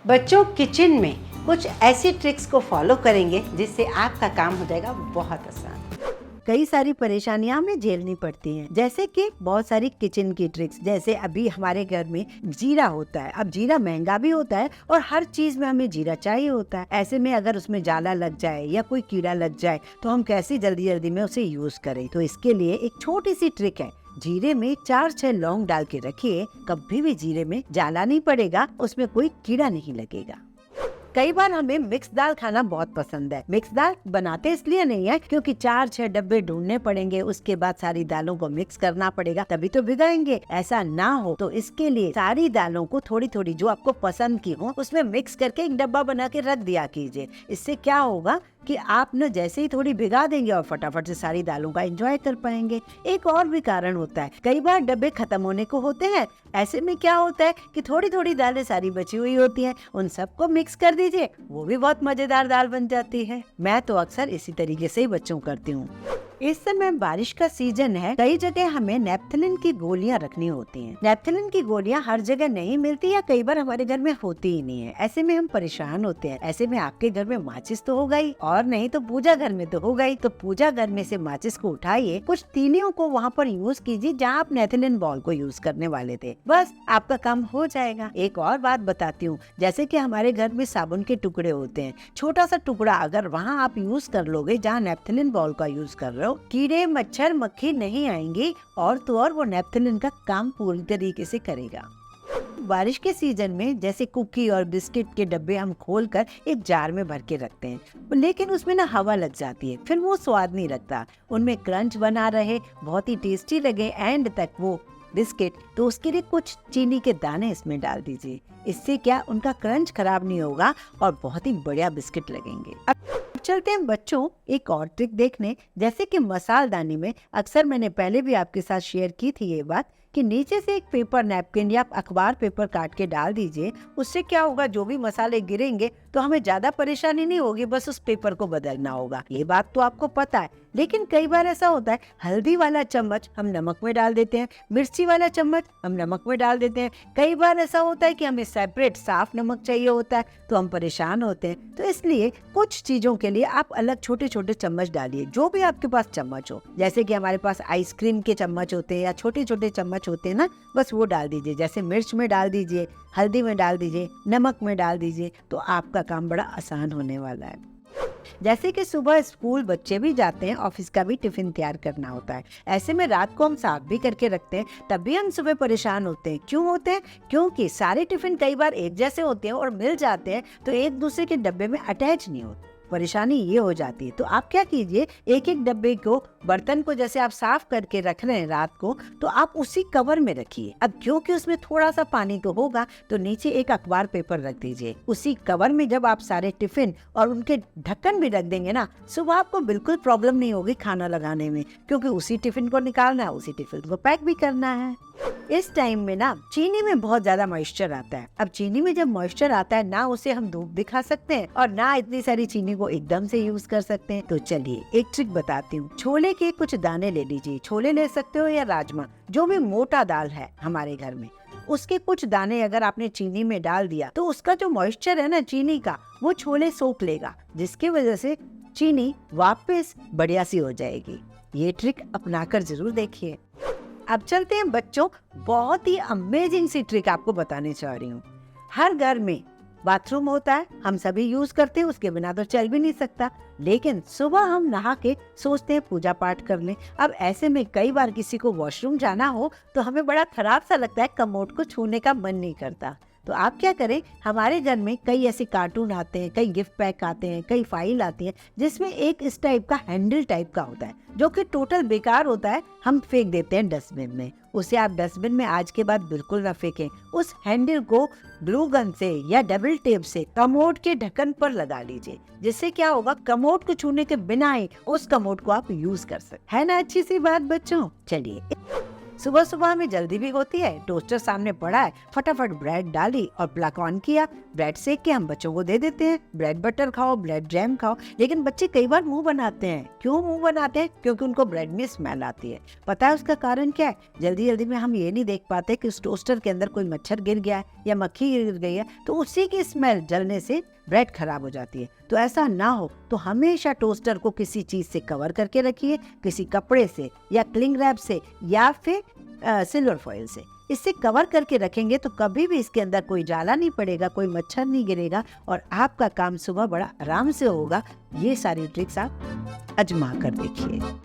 बच्चों किचन में कुछ ऐसी ट्रिक्स को फॉलो करेंगे जिससे आपका काम हो जाएगा बहुत आसान। कई सारी परेशानियां हमें झेलनी पड़ती हैं, जैसे कि बहुत सारी किचन की ट्रिक्स। जैसे अभी हमारे घर में जीरा होता है, अब जीरा महंगा भी होता है और हर चीज में हमें जीरा चाहिए होता है। ऐसे में अगर उसमें जाला लग जाए या कोई कीड़ा लग जाए तो हम कैसे जल्दी जल्दी में उसे यूज करें। तो इसके लिए एक छोटी सी ट्रिक है। जीरे में 4-6 लौंग डाल के रखिए, कभी भी जीरे में जाला नहीं पड़ेगा, उसमें कोई कीड़ा नहीं लगेगा। कई बार हमें मिक्स दाल खाना बहुत पसंद है। मिक्स दाल बनाते इसलिए नहीं है क्योंकि 4-6 डब्बे ढूंढने पड़ेंगे, उसके बाद सारी दालों को मिक्स करना पड़ेगा, तभी तो भिगाएंगे। ऐसा ना हो तो इसके लिए सारी दालों को थोड़ी थोड़ी जो आपको पसंद की हो उसमें मिक्स करके एक डब्बा बना के रख दिया कीजिए। इससे क्या होगा कि आप न जैसे ही थोड़ी भिगा देंगे और फटाफट से सारी दालों का एंजॉय कर पाएंगे। एक और भी कारण होता है, कई बार डब्बे खत्म होने को होते हैं। ऐसे में क्या होता है कि थोड़ी थोड़ी दालें सारी बची हुई होती हैं, उन सबको मिक्स कर दीजिए, वो भी बहुत मजेदार दाल बन जाती है। मैं तो अक्सर इसी तरीके से ही बच्चों करती हूँ। इस समय बारिश का सीजन है, कई जगह हमें नेपथलिन की गोलियां रखनी होती हैं। नेपथलिन की गोलियां हर जगह नहीं मिलती या कई बार हमारे घर में होती ही नहीं है। ऐसे में हम परेशान होते हैं। ऐसे में आपके घर में माचिस तो हो गई, और नहीं तो पूजा घर में तो हो गई। तो पूजा घर में से माचिस को उठाइए, कुछ तीलियों को वहाँ पर यूज कीजिए जहाँ आप नेपथलिन बॉल को यूज करने वाले थे, बस आपका काम हो जाएगा। एक और बात बताती हूँ, जैसे कि हमारे घर में साबुन के टुकड़े होते हैं, छोटा सा टुकड़ा अगर वहाँ आप यूज कर लोगे जहाँ नेपथलिन बॉल का यूज कर रहे हो, कीड़े मच्छर मक्खी नहीं आएंगी और तो और वो नेपथलिन का काम पूरी तरीके से करेगा। बारिश के सीजन में जैसे कुकी और बिस्किट के डब्बे हम खोलकर एक जार में भर के रखते हैं, लेकिन उसमें ना हवा लग जाती है, फिर वो स्वाद नहीं लगता। उनमें क्रंच बना रहे, बहुत ही टेस्टी लगे एंड तक वो बिस्किट, तो उसके लिए कुछ चीनी के दाने इसमें डाल दीजिए। इससे क्या उनका क्रंच खराब नहीं होगा और बहुत ही बढ़िया बिस्किट लगेंगे। अब चलते हैं बच्चों एक और ट्रिक देखने, जैसे कि मसालदानी में अक्सर मैंने पहले भी आपके साथ शेयर की थी ये बात कि नीचे से एक पेपर नैपकिन या अखबार पेपर काट के डाल दीजिए। उससे क्या होगा, जो भी मसाले गिरेंगे तो हमें ज्यादा परेशानी नहीं होगी, बस उस पेपर को बदलना होगा। ये बात तो आपको पता है, लेकिन कई बार ऐसा होता है हल्दी वाला चम्मच हम नमक में डाल देते हैं, मिर्ची वाला चम्मच हम नमक में डाल देते हैं। कई बार ऐसा होता है कि हमें सेपरेट साफ नमक चाहिए होता है, तो हम परेशान होते हैं। तो इसलिए कुछ चीजों के लिए आप अलग छोटे छोटे चम्मच डालिए, जो भी आपके पास चम्मच हो। जैसे कि हमारे पास आइसक्रीम के चम्मच होते हैं या छोटे छोटे चम्मच होते हैं ना, बस वो डाल दीजिए। जैसे मिर्च में डाल दीजिए, हल्दी में डाल दीजिए, नमक में डाल दीजिए, तो आपका काम बड़ा आसान होने वाला है। जैसे कि सुबह स्कूल बच्चे भी जाते हैं, ऑफिस का भी टिफिन तैयार करना होता है। ऐसे में रात को हम साफ भी करके रखते हैं, तब भी हम सुबह परेशान होते हैं। क्यों होते हैं? क्योंकि सारे टिफिन कई बार एक जैसे होते हैं और मिल जाते हैं तो एक दूसरे के डब्बे में अटैच नहीं होते। परेशानी ये हो जाती है। तो आप क्या कीजिए, एक एक डब्बे को, बर्तन को जैसे आप साफ करके रख रहे हैं रात को, तो आप उसी कवर में रखिए। अब क्योंकि उसमें थोड़ा सा पानी तो होगा, तो नीचे एक अखबार पेपर रख दीजिए। उसी कवर में जब आप सारे टिफिन और उनके ढक्कन भी रख देंगे ना, सुबह आपको बिल्कुल प्रॉब्लम नहीं होगी खाना लगाने में, क्योंकि उसी टिफिन को निकालना है, उसी टिफिन को पैक भी करना है। इस टाइम में ना चीनी में बहुत ज्यादा मॉइस्चर आता है। अब चीनी में जब मॉइस्चर आता है ना, उसे हम धूप दिखा सकते हैं और ना इतनी सारी चीनी को एकदम से यूज कर सकते हैं। तो चलिए एक ट्रिक बताती हूँ। छोले के कुछ दाने ले लीजिए, छोले ले सकते हो या राजमा, जो भी मोटा दाल है हमारे घर में, उसके कुछ दाने अगर आपने चीनी में डाल दिया तो उसका जो मॉइस्चर है ना चीनी का, वो छोले सोख लेगा, जिसकी वजह से चीनी वापस बढ़िया सी हो जाएगी। ये ट्रिक अपनाकर जरूर देखिए। अब चलते हैं बच्चों, बहुत ही अमेजिंग सी ट्रिक आपको बताने चाह रही हूँ। हर घर में बाथरूम होता है, हम सभी यूज करते हैं, उसके बिना तो चल भी नहीं सकता। लेकिन सुबह हम नहा के सोचते हैं पूजा पाठ कर लें। अब ऐसे में कई बार किसी को वॉशरूम जाना हो तो हमें बड़ा खराब सा लगता है, कमोड को छूने का मन नहीं करता। तो आप क्या करें, हमारे घर में कई ऐसे कार्टून आते हैं, कई गिफ्ट पैक आते हैं, कई फाइल आती है, जिसमें एक इस टाइप का हैंडल टाइप का होता है, जो कि टोटल बेकार होता है, हम फेंक देते हैं डस्टबिन में। उसे आप डस्टबिन में आज के बाद बिल्कुल ना फेंकें। उस हैंडल को ग्लू गन से या डबल टेप से कमोड के ढक्कन पर लगा लीजिए, जिससे क्या होगा, कमोड को छूने के बिना ही उस कमोड को आप यूज कर सकते हैं। है ना अच्छी सी बात बच्चों? चलिए सुबह सुबह हमें जल्दी भी होती है, टोस्टर सामने पड़ा है, फटाफट ब्रेड डाली और प्लग ऑन किया, ब्रेड सेक के हम बच्चों को दे देते हैं। ब्रेड बटर खाओ, ब्रेड जैम खाओ। लेकिन बच्चे कई बार मुंह बनाते हैं। क्यों मुंह बनाते हैं? क्योंकि उनको ब्रेड में स्मेल आती है। पता है उसका कारण क्या है? जल्दी जल्दी में हम ये नहीं देख पाते कि उस टोस्टर के अंदर कोई मच्छर गिर गया है या मक्खी गिर गई है, तो उसी की स्मेल जलने से ब्रेड खराब हो जाती है। तो ऐसा ना हो तो हमेशा टोस्टर को किसी चीज से कवर करके रखिए, किसी कपड़े से या क्लिंग रैप से या फिर सिल्वर फॉइल से। इससे कवर करके रखेंगे तो कभी भी इसके अंदर कोई जाला नहीं पड़ेगा, कोई मच्छर नहीं गिरेगा और आपका काम सुबह बड़ा आराम से होगा। ये सारी ट्रिक्स आप आजमा कर देखिए।